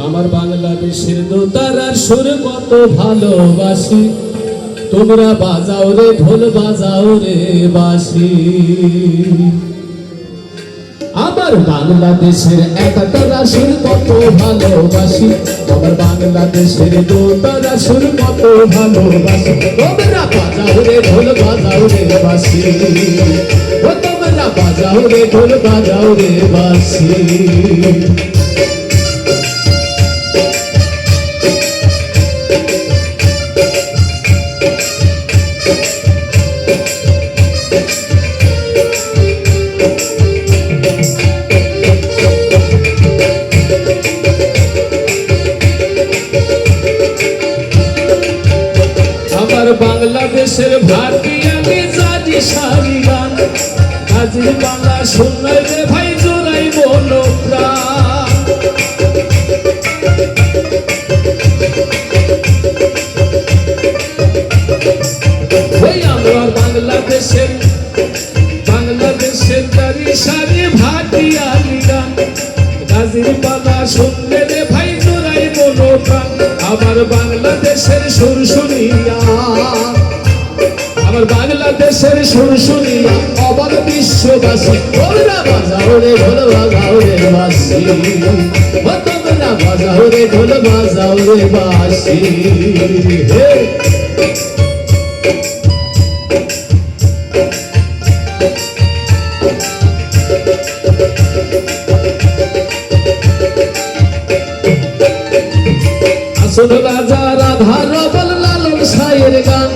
আমার বাংলাদেশের দোতারার সুর কত ভালোবাসি, তোমরা বাজাও রে ঢোল বাজাও রে বাঁশি। আমার বাংলাদেশের একতারা সুর কত ভালোবাসি, আমার বাংলাদেশের দোতারা সুর কত ভালোবাসি। তোমরা বাজাও রে ঢোল বাজাও রে বাঁশি, তোমরা বাজাও রে ঢোল বাজাও রে বাঁশি। আমার বাংলাদেশের ভাটিয়া মেজাজি সারি গান, কাজী বাংলা শুনলে রে ভাই জোড়াই বলো প্রাণ। ওই আমার বাংলাদেশের দারি সারি ভাটিয়া গান, কাজী বাংলা শুনলে রে ভাই জোড়াই বলো প্রাণ। আমার বাংলাদেশের সুর শুনিয়া, আমার বাংলাদেশের সুর শুনিয়া অবাক বিশ্ববাসী। তোমরা বাজাও রে ঢোল বাজাও রে বাঁশি, তোমরা বাজাও রে ঢোল বাজাও রে বাঁশি। আসল রাজা রাধা রবল লালন সাইয়ের গান,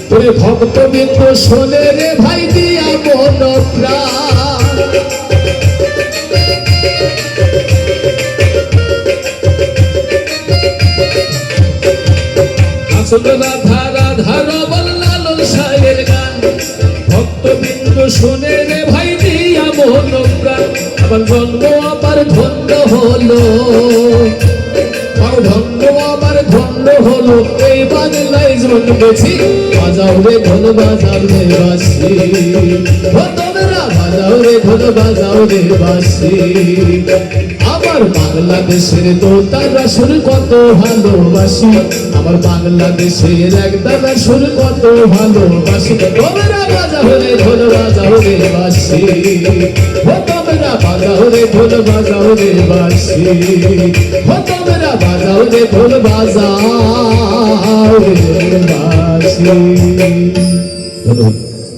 তোরে ভক্তবৃন্দ শোনে রে ভাই দিয়া মন প্রাণ। আসল রাধা রাধা রবল লালন সাইয়ের গান, ভক্তবৃন্দ শোনে রে ভাই দিয়া মন প্রাণ। আমার জন্ম আবার ধন্য হলো, ধন্য আমার ধন্য হলো এই বাংলায় জন্মেছি। বাজাও রে ঢোল বাজাও রে বাঁশি, তোমরা বাজাও রে ঢোল বাজাও রে বাঁশি। আমার বাংলাদেশের দোতারা সুর কত ভালোবাসি, আমার বাংলাদেশের একতারা সুর কত ভালোবাসি। তোমরা বাজাও রে ঢোল বাজাও রে বাঁশি, তোমরা বাজাও রে ঢোল বাজাও রে বাঁশি, তোমরা বাজাও রে ঢোল বাজাও রে বাঁশি। ধন্যবাদ।